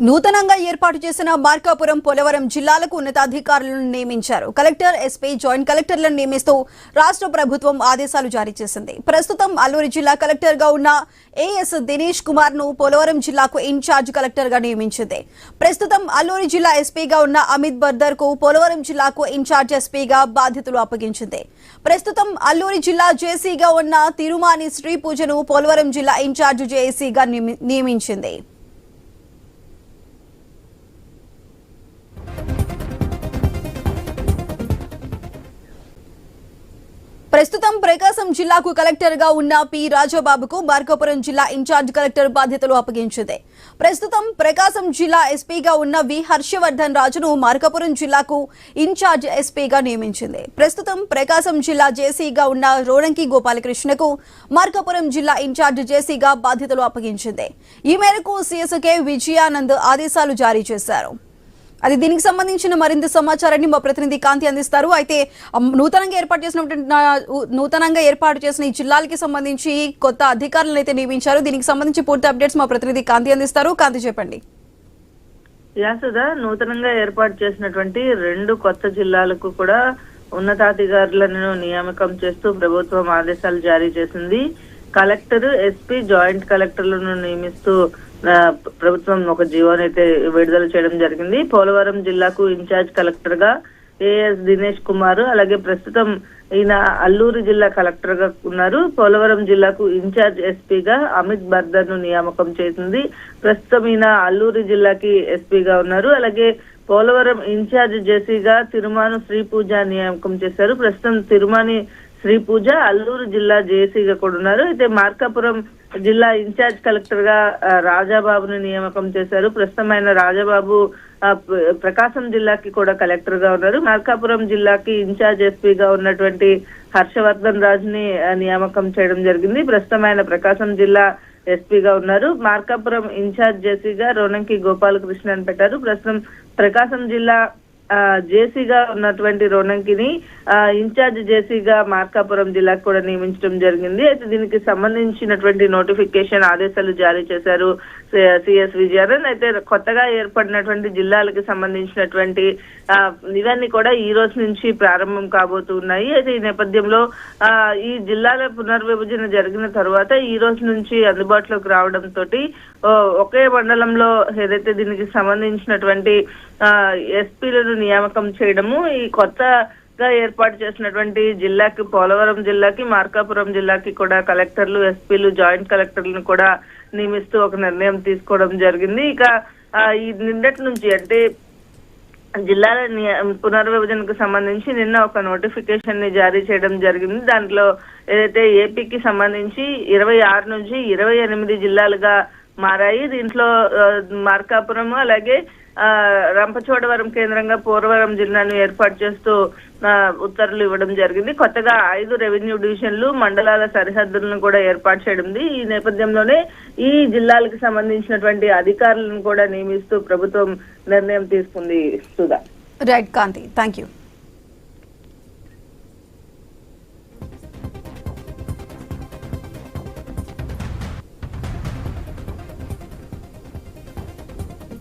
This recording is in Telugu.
నూతనంగా ఏర్పాటు చేసిన మార్కాపురం పోలవరం జిల్లాలకు ఉన్నతాధికారులను నియమించారు. కలెక్టర్, ఎస్పీ, జాయింట్ కలెక్టర్లను నియమిస్తూ రాష్ట్ర ప్రభుత్వం ఆదేశాలు జారీ చేసింది. ప్రస్తుతం అల్లూరి జిల్లా కలెక్టర్ గా ఉన్న ఏఎస్ దినేష్ కుమార్ ను పోలవరం జిల్లాకు ఇన్ఛార్జ్ కలెక్టర్ గా నియమించింది. ప్రస్తుతం అల్లూరి జిల్లా ఎస్పీగా ఉన్న అమిత్ బర్దర్ కు పోలవరం జిల్లాకు ఇన్ఛార్జ్ ఎస్పీగా బాధ్యతలు అప్పగించింది. ప్రస్తుతం అల్లూరి జిల్లా జేసీగా ఉన్న తిరుమాని శ్రీ పూజను పోలవరం జిల్లా ఇన్ఛార్జ్ జేసీగా నియమించింది. ప్రస్తుతం ప్రకాశం జిల్లాకు కలెక్టర్ గా ఉన్న పి రాజబాబుకు మార్కాపురం జిల్లా ఇన్ఛార్జ్ కలెక్టర్ బాధ్యతలు అప్పగించింది. ప్రస్తుతం ప్రకాశం జిల్లా ఎస్పీగా ఉన్న వి హర్షవర్ధన్ రాజును మార్కాపురం జిల్లాకు ఇన్ఛార్జ్ ఎస్పీగా నియమించింది. ప్రస్తుతం ప్రకాశం జిల్లా జేసీగా ఉన్న రోణంకి గోపాలకృష్ణకు మార్కాపురం జిల్లా ఇన్ఛార్జ్ జేసీగా బాధ్యతలు అప్పగించింది. ఈ మేరకు సీఎస్కే విజయానంద్ ఆదేశాలు జారీ చేశారు. అది దీనికి సంబంధించిన మరింత సమాచారాన్ని మా ప్రతినిధి కాంతి అందిస్తారు. అయితే నూతనంగా ఏర్పాటు చేసిన ఈ జిల్లాలకి సంబంధించి కొత్త అధికారులను అయితే నియమించారు. దీనికి సంబంధించి పూర్తి అప్డేట్స్ మా ప్రతినిధి కాంతి అందిస్తారు. కాంతి, చెప్పండి. యాసుదా, నూతనంగా ఏర్పాటు చేసినటువంటి 2 కొత్త జిల్లాలకు కూడా ఉన్నతాధికారులను నియామకం చేస్తూ ప్రభుత్వం ఆదేశాలు జారీ చేసింది. కలెక్టర్, ఎస్పీ, జాయింట్ కలెక్టర్లను నియమిస్తూ ప్రభుత్వం ఒక జీవోని అయితే విడుదల చేయడం జరిగింది. పోలవరం జిల్లాకు ఇన్ఛార్జ్ కలెక్టర్ గా ఏఎస్ దినేష్ కుమార్, అలాగే ప్రస్తుతం ఈయన అల్లూరి జిల్లా కలెక్టర్ గా ఉన్నారు. పోలవరం జిల్లాకు ఇన్ఛార్జ్ ఎస్పీగా అమిత్ బర్దర్ ను నియామకం చేసింది. ప్రస్తుతం ఈయన అల్లూరి జిల్లాకి ఎస్పీగా ఉన్నారు. అలాగే పోలవరం ఇన్ఛార్జ్ జేసీగా తిరుమాను శ్రీ పూజ నియామకం చేశారు. ప్రస్తుతం తిరుమాని శ్రీ పూజ అల్లూరు జిల్లా జేసీగా కూడా ఉన్నారు. అయితే మార్కాపురం జిల్లా ఇన్ఛార్జ్ కలెక్టర్ గా రాజాబాబుని నియామకం చేశారు. ప్రస్తుతం ఆయన రాజాబాబు ప్రకాశం జిల్లాకి కూడా కలెక్టర్ గా ఉన్నారు. మార్కాపురం జిల్లాకి ఇన్ఛార్జ్ ఎస్పీగా ఉన్నటువంటి హర్షవర్ధన్ రాజుని నియామకం చేయడం జరిగింది. ప్రస్తుతం ఆయన ప్రకాశం జిల్లా ఎస్పీగా ఉన్నారు. మార్కాపురం ఇన్ఛార్జ్ జేసీగా రోణంకి గోపాలకృష్ణ అని పెట్టారు. ప్రస్తుతం ప్రకాశం జిల్లా జేసీగా ఉన్నటువంటి రోణంకిని ఇన్ఛార్జ్ జేసీగా మార్కాపురం జిల్లాకు కూడా నియమించడం జరిగింది. అయితే దీనికి సంబంధించినటువంటి నోటిఫికేషన్ ఆదేశాలు జారీ చేశారు సిఎస్ విజయానంద్. అయితే కొత్తగా ఏర్పడినటువంటి జిల్లాలకు సంబంధించినటువంటి ఇవన్నీ కూడా ఈ రోజు నుంచి ప్రారంభం కాబోతున్నాయి. అయితే ఈ నేపథ్యంలో ఈ జిల్లాల పునర్విభజన జరిగిన తర్వాత ఈ రోజు నుంచి అందుబాటులోకి రావడంతో ఒకే మండలంలో ఏదైతే దీనికి సంబంధించినటువంటి ఎస్పీలను నియామకం చేయడము, ఈ కొత్తగా ఏర్పాటు చేసినటువంటి జిల్లాకి, పోలవరం జిల్లాకి, మార్కాపురం జిల్లాకి కూడా కలెక్టర్లు, ఎస్పీలు, జాయింట్ కలెక్టర్లను కూడా నియమిస్తూ ఒక నిర్ణయం తీసుకోవడం జరిగింది. ఇక ఈ నిన్నటి నుంచి అంటే జిల్లాల పునర్విభజనకు సంబంధించి నిన్న ఒక నోటిఫికేషన్ ని జారీ చేయడం జరిగింది. దాంట్లో ఏదైతే ఏపీకి సంబంధించి 26 నుంచి 28 జిల్లాలుగా మారాయి. దీంట్లో మార్కాపురం అలాగే రంపచోడవరం కేంద్రంగా పోలవరం జిల్లాను ఏర్పాటు చేస్తూ ఉత్తర్వులు ఇవ్వడం జరిగింది. కొత్తగా 5 రెవెన్యూ డివిజన్లు, మండలాల సరిహద్దులను కూడా ఏర్పాటు చేయడం. ఈ నేపథ్యంలోనే ఈ జిల్లాలకు సంబంధించినటువంటి అధికారులను కూడా నియమిస్తూ ప్రభుత్వం నిర్ణయం తీసుకుంది. Sudha. Right Kanthi, thank you.